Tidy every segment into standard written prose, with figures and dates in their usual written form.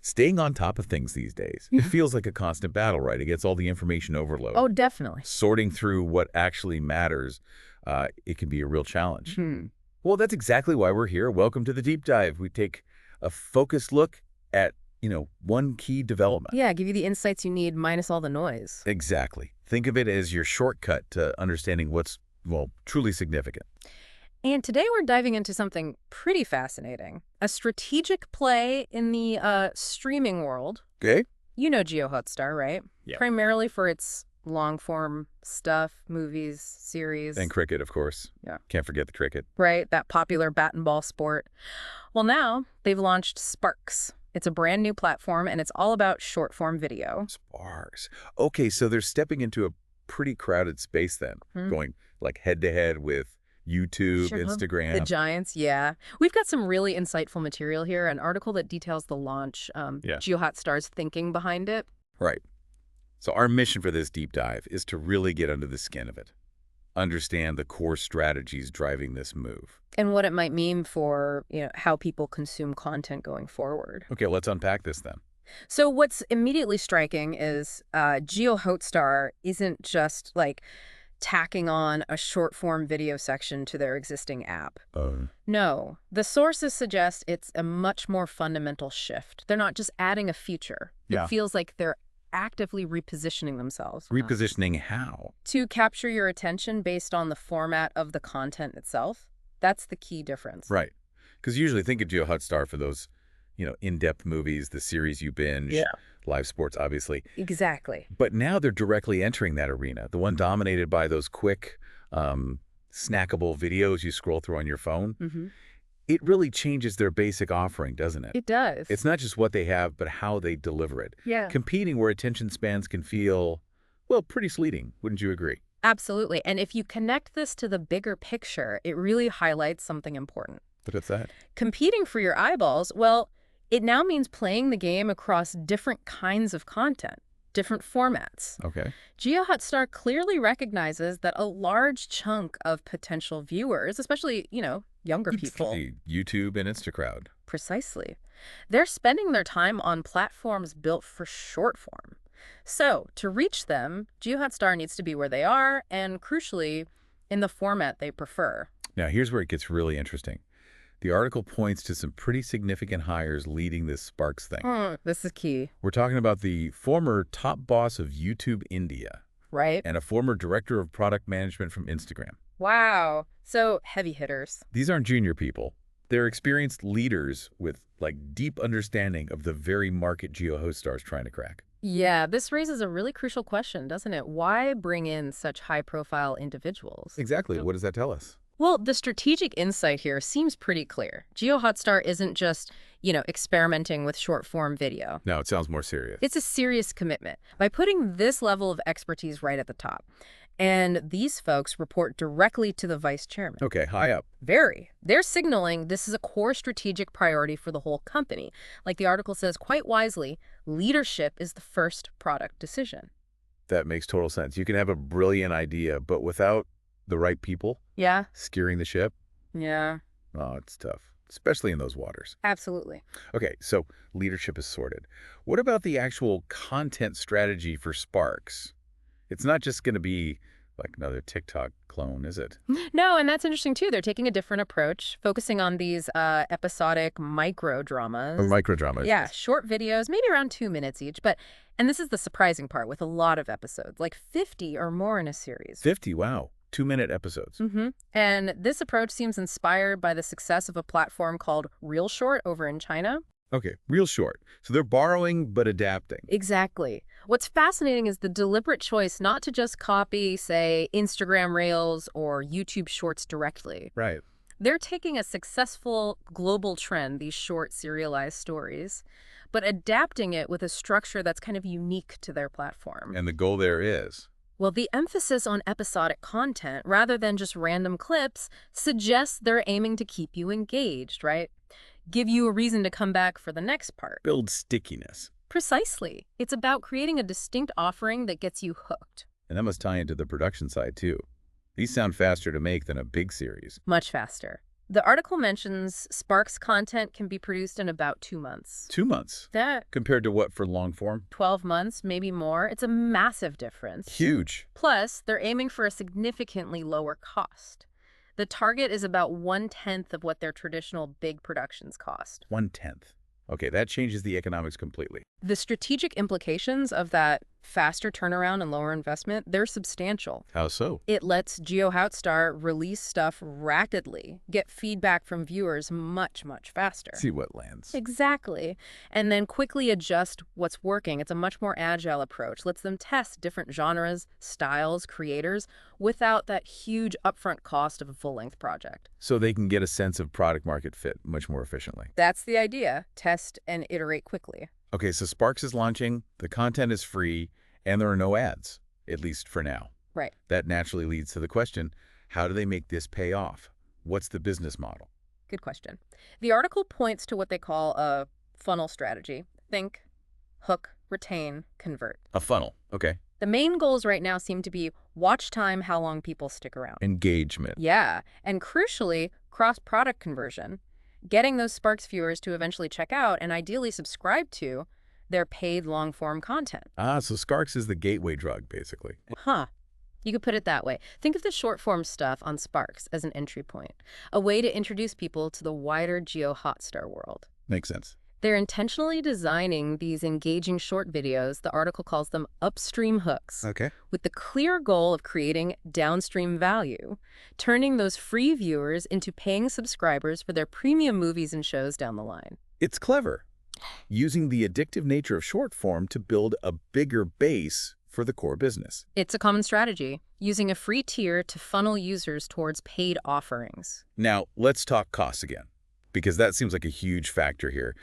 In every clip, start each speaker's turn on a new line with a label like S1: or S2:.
S1: Staying on top of things these days, it feels like a constant battle, right? It gets all the information overload.
S2: Oh, definitely.
S1: Sorting through what actually matters, it can be a real challenge. Well, that's exactly why we're here. Welcome to the Deep Dive. We take a focused look at, one key development.
S2: Yeah, give you the insights you need minus all the noise.
S1: Exactly. Think of it as your shortcut to understanding what's, well, truly significant.
S2: And today we're diving into something pretty fascinating. A strategic play in the streaming world.
S1: Okay?
S2: You know Jiohotstar, right?
S1: Yeah.
S2: Primarily for its long-form stuff, movies, series.
S1: And cricket, of course.
S2: Yeah.
S1: Can't forget the cricket.
S2: Right, that popular bat and ball sport. Well, now they've launched Sparks. It's a brand new platform, and it's all about short-form video.
S1: Sparks. Okay, so they're stepping into a pretty crowded space then, going like head-to-head with YouTube,
S2: Sure.
S1: Instagram.
S2: The giants, yeah. We've got some really insightful material here, an article that details the launch, Jiohotstar's thinking behind it.
S1: Right. So our mission for this deep dive is to really get under the skin of it, understand the core strategies driving this move.
S2: And what it might mean for, how people consume content going forward.
S1: Okay, let's unpack this then.
S2: So what's immediately striking is Jiohotstar isn't just like tacking on a short-form video section to their existing app. No, the sources suggest it's a much more fundamental shift. They're not just adding a feature.
S1: Yeah.
S2: It feels like they're actively repositioning themselves.
S1: Repositioning how?
S2: To capture your attention based on the format of the content itself. That's the key difference.
S1: Right. Because usually think of Jiohotstar for those, in-depth movies, the series you binge, live sports, obviously.
S2: Exactly.
S1: But now they're directly entering that arena, the one dominated by those quick, snackable videos you scroll through on your phone. It really changes their basic offering, doesn't it?
S2: It does.
S1: It's not just what they have, but how they deliver it.
S2: Yeah.
S1: Competing where attention spans can feel, well, pretty fleeting. Wouldn't you agree?
S2: Absolutely. And if you connect this to the bigger picture, it really highlights something important.
S1: What's that?
S2: Competing for your eyeballs, well, it now means playing the game across different kinds of content, different formats.
S1: Okay.
S2: Jiohotstar clearly recognizes that a large chunk of potential viewers, especially, younger people.
S1: YouTube and Instacrowd.
S2: Precisely. They're spending their time on platforms built for short form. So, to reach them, Jiohotstar needs to be where they are and, crucially, in the format they prefer.
S1: Now, here's where it gets really interesting. The article points to some pretty significant hires leading this Sparks thing.
S2: This is key.
S1: We're talking about the former top boss of YouTube India.
S2: Right.
S1: And a former director of product management from Instagram.
S2: Wow. So, heavy hitters.
S1: These aren't junior people. They're experienced leaders with, deep understanding of the very market Jiohotstar's trying to crack.
S2: Yeah, this raises a really crucial question, doesn't it? Why bring in such high-profile individuals?
S1: Exactly. What does that tell us?
S2: Well, the strategic insight here seems pretty clear. Jiohotstar isn't just, experimenting with short-form video.
S1: No, it sounds more serious.
S2: It's a serious commitment by putting this level of expertise right at the top. And these folks report directly to the vice chairman.
S1: Okay, high up.
S2: Very. They're signaling this is a core strategic priority for the whole company. Like the article says quite wisely, leadership is the first product decision.
S1: That makes total sense. You can have a brilliant idea, but without the right people steering the ship, it's tough, especially in those waters.
S2: Absolutely.
S1: Okay, so leadership is sorted. What about the actual content strategy for Sparks? It's not just going to be like another TikTok clone, is it?
S2: No, and that's interesting too. They're taking a different approach, focusing on these episodic micro-dramas.
S1: Micro-dramas.
S2: Yeah, short videos, maybe around 2 minutes each. And this is the surprising part with a lot of episodes, like 50 or more in a series.
S1: 50, wow. 2-minute episodes.
S2: And this approach seems inspired by the success of a platform called Real Short over in China.
S1: Okay, real short. So they're borrowing but adapting.
S2: Exactly. What's fascinating is the deliberate choice not to just copy, say, Instagram Reels or YouTube Shorts directly.
S1: Right.
S2: They're taking a successful global trend, these short serialized stories, but adapting it with a structure that's kind of unique to their platform.
S1: And the goal there is?
S2: Well, the emphasis on episodic content, rather than just random clips, suggests they're aiming to keep you engaged, right? Give you a reason to come back for the next part.
S1: Build stickiness.
S2: Precisely. It's about creating a distinct offering that gets you hooked.
S1: And that must tie into the production side, too. These sound faster to make than a big series.
S2: Much faster. The article mentions Spark's content can be produced in about 2 months.
S1: 2 months?
S2: That
S1: Compared to what for long form?
S2: 12 months, maybe more. It's a massive difference.
S1: Huge.
S2: Plus, they're aiming for a significantly lower cost. The target is about 1/10 of what their traditional big productions cost.
S1: 1/10. Okay, that changes the economics completely.
S2: The strategic implications of that faster turnaround and lower investment, they're substantial.
S1: How so?
S2: It lets Jiohotstar release stuff rapidly, get feedback from viewers much, much faster.
S1: See what lands.
S2: Exactly. And then quickly adjust what's working. It's a much more agile approach. Lets them test different genres, styles, creators without that huge upfront cost of a full-length project.
S1: So they can get a sense of product market fit much more efficiently.
S2: That's the idea. Test and iterate quickly.
S1: Okay, so Sparks is launching, the content is free, and there are no ads, at least for now.
S2: Right.
S1: That naturally leads to the question, how do they make this pay off? What's the business model?
S2: Good question. The article points to what they call a funnel strategy. Think, hook, retain, convert.
S1: A funnel, okay.
S2: The main goals right now seem to be watch time, how long people stick around.
S1: Engagement.
S2: Yeah, and crucially, cross-product conversion. Getting those Sparks viewers to eventually check out and ideally subscribe to their paid long-form content.
S1: Ah, so Sparks is the gateway drug, basically.
S2: Huh. You could put it that way. Think of the short-form stuff on Sparks as an entry point, a way to introduce people to the wider Jiohotstar world.
S1: Makes sense.
S2: They're intentionally designing these engaging short videos, the article calls them upstream hooks,
S1: Okay.
S2: with the clear goal of creating downstream value, turning those free viewers into paying subscribers for their premium movies and shows down the line.
S1: It's clever, using the addictive nature of short form to build a bigger base for the core business.
S2: It's a common strategy, using a free tier to funnel users towards paid offerings.
S1: Now, let's talk costs again, because that seems like a huge factor here.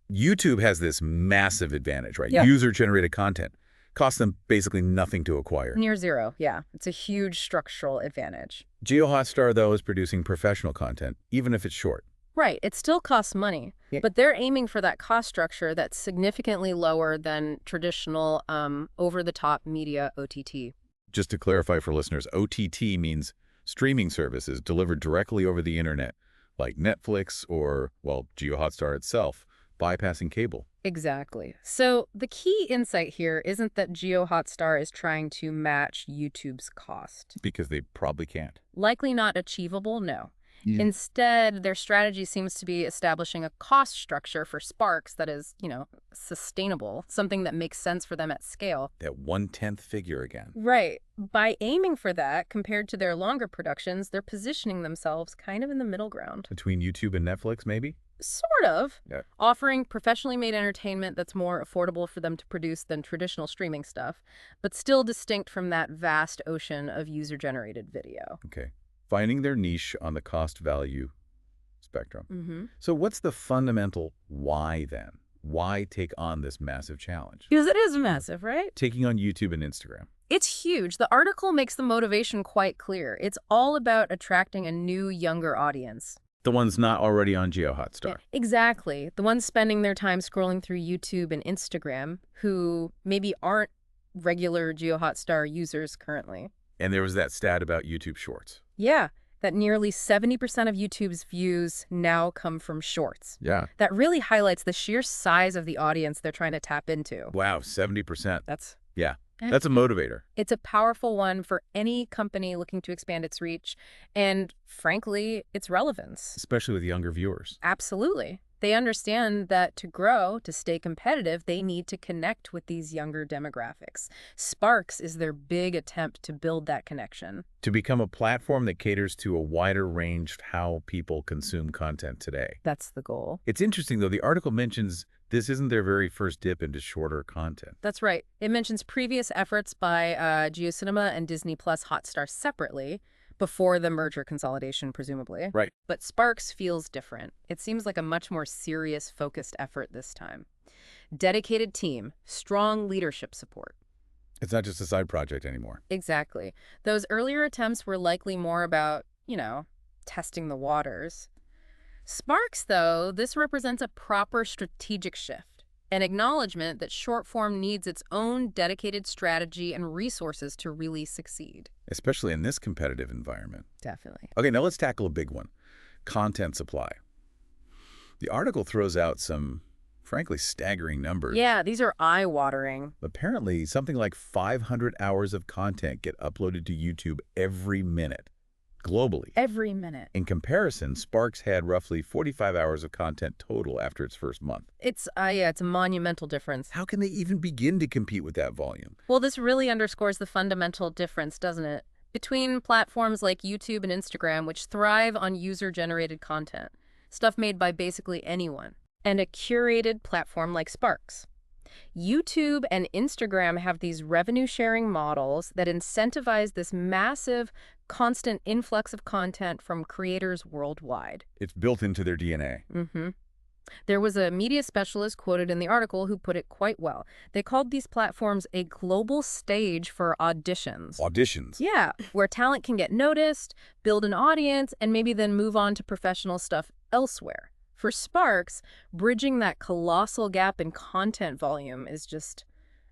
S1: YouTube has this massive advantage, right?
S2: Yeah.
S1: User-generated content costs them basically nothing to acquire.
S2: Near zero, yeah. It's a huge structural advantage.
S1: Jiohotstar, though, is producing professional content, even if it's short.
S2: Right, it still costs money, but they're aiming for that cost structure that's significantly lower than traditional over-the-top media OTT.
S1: Just to clarify for listeners, OTT means streaming services delivered directly over the internet, like Netflix or, well, Jiohotstar itself, bypassing cable.
S2: Exactly. So the key insight here isn't that Jiohotstar is trying to match YouTube's cost.
S1: Because they probably can't.
S2: Likely not achievable, no.
S1: Yeah.
S2: Instead, their strategy seems to be establishing a cost structure for Sparks that is, sustainable, something that makes sense for them at scale.
S1: That 1/10 figure again.
S2: Right. By aiming for that, compared to their longer productions, they're positioning themselves kind of in the middle ground.
S1: Between YouTube and Netflix, maybe?
S2: Sort of.
S1: Yeah.
S2: Offering professionally made entertainment that's more affordable for them to produce than traditional streaming stuff, but still distinct from that vast ocean of user-generated video.
S1: Okay. Finding their niche on the cost-value spectrum.
S2: Mm-hmm.
S1: So what's the fundamental why then? Why take on this massive challenge?
S2: Because it is massive, right?
S1: Taking on YouTube and Instagram.
S2: It's huge. The article makes the motivation quite clear. It's all about attracting a new, younger audience.
S1: The ones not already on Jiohotstar.
S2: Exactly. The ones spending their time scrolling through YouTube and Instagram who maybe aren't regular Jiohotstar users currently.
S1: And there was that stat about YouTube Shorts.
S2: Yeah, that nearly 70% of YouTube's views now come from Shorts.
S1: Yeah.
S2: That really highlights the sheer size of the audience they're trying to tap into.
S1: Wow, 70%.
S2: That's
S1: That's a motivator.
S2: It's a powerful one for any company looking to expand its reach and, frankly, its relevance.
S1: Especially with younger viewers.
S2: Absolutely. They understand that to grow, to stay competitive, they need to connect with these younger demographics. Sparks is their big attempt to build that connection.
S1: To become a platform that caters to a wider range of how people consume content today.
S2: That's the goal.
S1: It's interesting, though, the article mentions this isn't their very first dip into shorter content.
S2: That's right. It mentions previous efforts by JioCinema and Disney Plus Hotstar separately, before the merger consolidation, presumably.
S1: Right.
S2: But Sparks feels different. It seems like a much more serious, focused effort this time. Dedicated team, strong leadership support.
S1: It's not just a side project anymore.
S2: Exactly. Those earlier attempts were likely more about, testing the waters. Sparks, though, this represents a proper strategic shift, an acknowledgement that short form needs its own dedicated strategy and resources to really succeed.
S1: Especially in this competitive environment.
S2: Definitely.
S1: Okay, now let's tackle a big one. content supply. The article throws out some, frankly, staggering numbers.
S2: Yeah, these are eye-watering.
S1: Apparently, something like 500 hours of content get uploaded to YouTube every minute, globally.
S2: Every minute.
S1: In comparison, Sparks had roughly 45 hours of content total after its first month.
S2: Yeah, it's a monumental difference.
S1: How can they even begin to compete with that volume?
S2: Well, this really underscores the fundamental difference, doesn't it? Between platforms like YouTube and Instagram, which thrive on user-generated content, stuff made by basically anyone, and a curated platform like Sparks. YouTube and Instagram have these revenue-sharing models that incentivize this massive, constant influx of content from creators worldwide.
S1: It's built into their DNA.
S2: There was a media specialist quoted in the article who put it quite well. They called these platforms a global stage for auditions.
S1: Auditions?
S2: Yeah, where talent can get noticed, build an audience, and maybe then move on to professional stuff elsewhere. For Sparks, bridging that colossal gap in content volume is just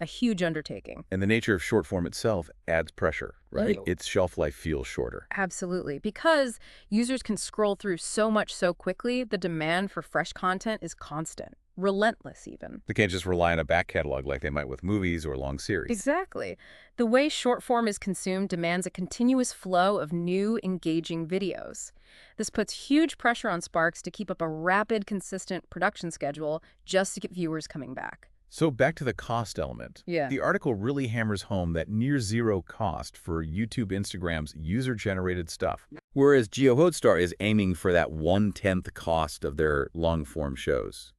S2: a huge undertaking.
S1: And the nature of short form itself adds pressure, right? Its shelf life feels shorter.
S2: Absolutely. Because users can scroll through so much so quickly, the demand for fresh content is constant. Relentless, even.
S1: They can't just rely on a back catalog like they might with movies or long series.
S2: Exactly. The way short form is consumed demands a continuous flow of new, engaging videos. This puts huge pressure on Sparks to keep up a rapid, consistent production schedule just to get viewers coming back.
S1: So back to the cost element.
S2: Yeah.
S1: The article really hammers home that near zero cost for YouTube Instagram's user-generated stuff, whereas Jiohotstar is aiming for that 1/10 cost of their long-form shows.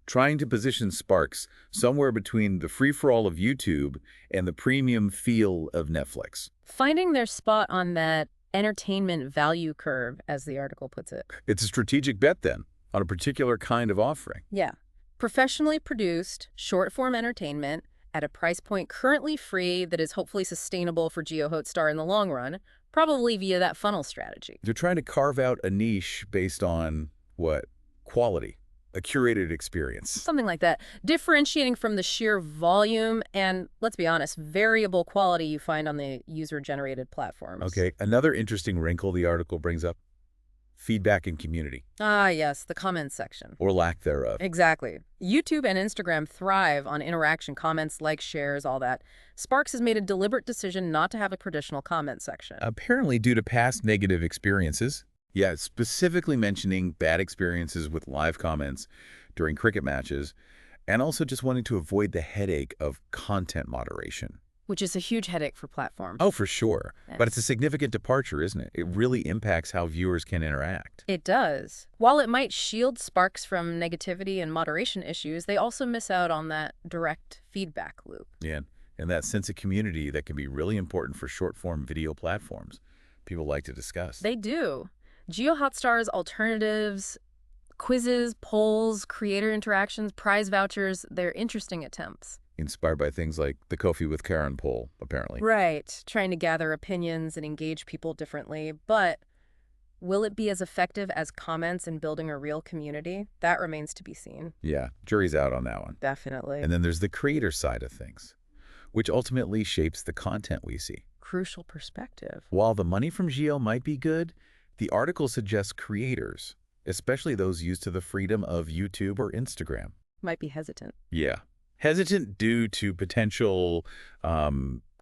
S1: Trying to position Sparks somewhere between the free-for-all of YouTube and the premium feel of Netflix.
S2: Finding their spot on that entertainment value curve, as the article puts it.
S1: It's a strategic bet, then, on a particular kind of offering.
S2: Yeah. Professionally produced, short-form entertainment at a price point currently free that is hopefully sustainable for Jiohotstar in the long run, probably via that funnel strategy.
S1: They're trying to carve out a niche based on, what? Quality. A curated experience.
S2: Something like that. Differentiating from the sheer volume and, let's be honest, variable quality you find on the user-generated platforms.
S1: Okay, another interesting wrinkle the article brings up. Feedback and community.
S2: Ah, yes, the comments section.
S1: Or lack thereof.
S2: Exactly. YouTube and Instagram thrive on interaction, comments, likes, shares, all that. Sparks has made a deliberate decision not to have a traditional comment section.
S1: Apparently due to past negative experiences. Yeah, specifically mentioning bad experiences with live comments during cricket matches, and also just wanting to avoid the headache of content moderation.
S2: Which is a huge headache for platforms.
S1: Oh, for sure.
S2: Yes.
S1: But it's a significant departure, isn't it? It really impacts how viewers can interact.
S2: It does. While it might shield Sparks from negativity and moderation issues, they also miss out on that direct feedback loop.
S1: Yeah, and that sense of community that can be really important for short-form video platforms people like to discuss.
S2: They do. Jiohotstar's alternatives, quizzes, polls, creator interactions, prize vouchers, they're interesting attempts.
S1: Inspired by things like the Coffee with Karen poll, apparently.
S2: Right, trying to gather opinions and engage people differently, but will it be as effective as comments in building a real community? That remains to be seen.
S1: Yeah, jury's out on that one.
S2: Definitely.
S1: And then there's the creator side of things, which ultimately shapes the content we see.
S2: Crucial perspective.
S1: While the money from Jio might be good, the article suggests creators, especially those used to the freedom of YouTube or Instagram.
S2: Might be hesitant.
S1: Yeah. Hesitant due to potential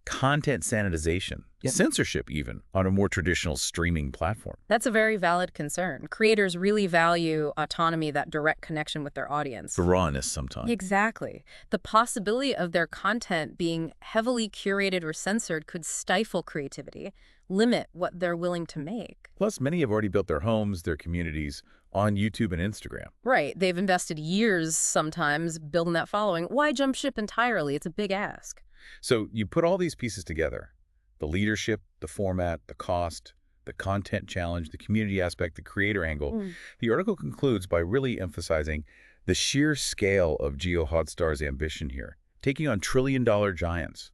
S1: content sanitization, censorship even, on a more traditional streaming platform.
S2: That's a very valid concern. Creators really value autonomy, that direct connection with their audience.
S1: The rawness sometimes.
S2: Exactly. The possibility of their content being heavily curated or censored could stifle creativity, limit what they're willing to make.
S1: Plus, many have already built their homes, their communities on YouTube and Instagram.
S2: Right. They've invested years sometimes building that following. Why jump ship entirely? It's a big ask.
S1: So you put all these pieces together, the leadership, the format, the cost, the content challenge, the community aspect, the creator angle. The article concludes by really emphasizing the sheer scale of Jiohotstar's ambition here, taking on trillion-dollar giants.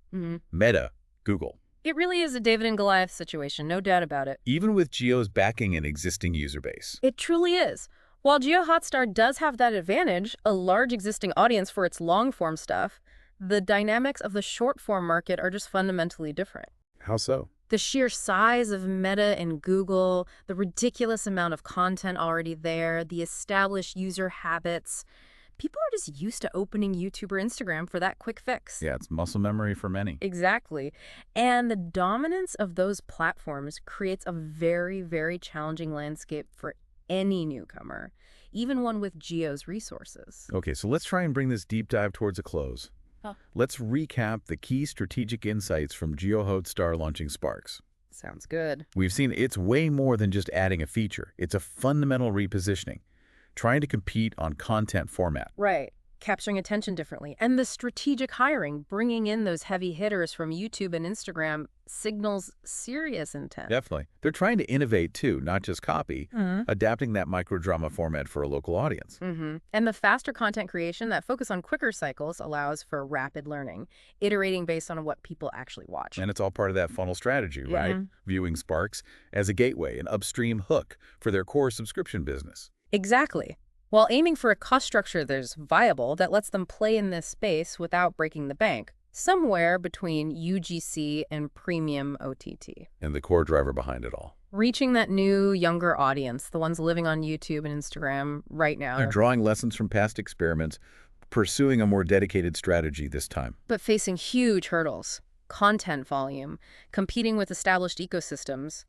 S1: Meta, Google.
S2: It really is a David and Goliath situation, no doubt about it.
S1: Even with Jio's backing an existing user base.
S2: It truly is. While Jiohotstar does have that advantage, a large existing audience for its long-form stuff, the dynamics of the short-form market are just fundamentally different.
S1: How so?
S2: The sheer size of Meta and Google, the ridiculous amount of content already there, the established user habits. People are just used to opening YouTube or Instagram for that quick fix.
S1: Yeah, it's muscle memory for many.
S2: Exactly. And the dominance of those platforms creates a very, very challenging landscape for any newcomer, even one with Geo's resources.
S1: Okay, so let's try and bring this deep dive towards a close.
S2: Oh.
S1: Let's recap the key strategic insights from Jiohotstar launching Sparks.
S2: Sounds good.
S1: We've seen it's way more than just adding a feature. It's a fundamental repositioning, trying to compete on content format.
S2: Right. Capturing attention differently. And the strategic hiring, bringing in those heavy hitters from YouTube and Instagram, signals serious intent.
S1: Definitely. They're trying to innovate too, not just copy, adapting that microdrama format for a local audience.
S2: And the faster content creation, that focus on quicker cycles, allows for rapid learning, iterating based on what people actually watch.
S1: And it's all part of that funnel strategy, right? Viewing Sparks as a gateway, an upstream hook for their core subscription business.
S2: Exactly. While aiming for a cost structure that's viable, that lets them play in this space without breaking the bank, somewhere between UGC and premium OTT.
S1: And the core driver behind it all.
S2: Reaching that new, younger audience, the ones living on YouTube and Instagram right now.
S1: They're drawing lessons from past experiments, pursuing a more dedicated strategy this time.
S2: But facing huge hurdles. Content volume, competing with established ecosystems,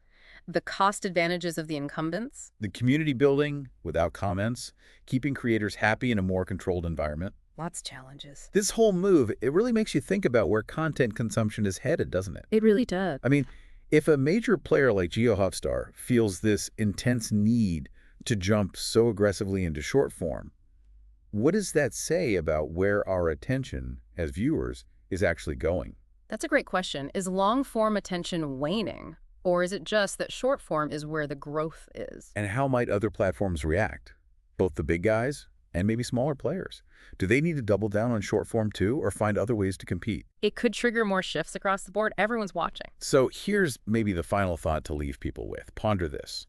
S2: the cost advantages of the incumbents.
S1: The community building without comments, keeping creators happy in a more controlled environment.
S2: Lots of challenges.
S1: This whole move, it really makes you think about where content consumption is headed, doesn't it?
S2: It really does.
S1: I mean, if a major player like Jiohotstar feels this intense need to jump so aggressively into short form, what does that say about where our attention as viewers is actually going?
S2: That's a great question. Is long-form attention waning? Or is it just that short form is where the growth is?
S1: And how might other platforms react? Both the big guys and maybe smaller players. Do they need to double down on short form too, or find other ways to compete?
S2: It could trigger more shifts across the board. Everyone's watching.
S1: So here's maybe the final thought to leave people with. Ponder this.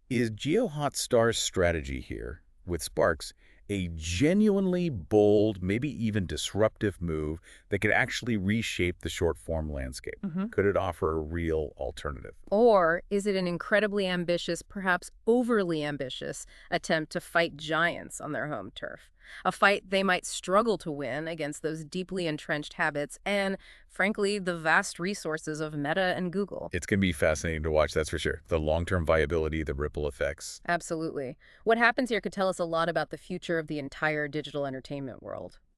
S1: Is Jiohotstar's strategy here with Sparks a genuinely bold, maybe even disruptive move that could actually reshape the short-form landscape? Could it offer a real alternative?
S2: Or is it an incredibly ambitious, perhaps overly ambitious, attempt to fight giants on their home turf? A fight they might struggle to win against those deeply entrenched habits and, frankly, the vast resources of Meta and Google.
S1: It's going to be fascinating to watch, that's for sure. The long-term viability, the ripple effects.
S2: Absolutely. What happens here could tell us a lot about the future of the entire digital entertainment world.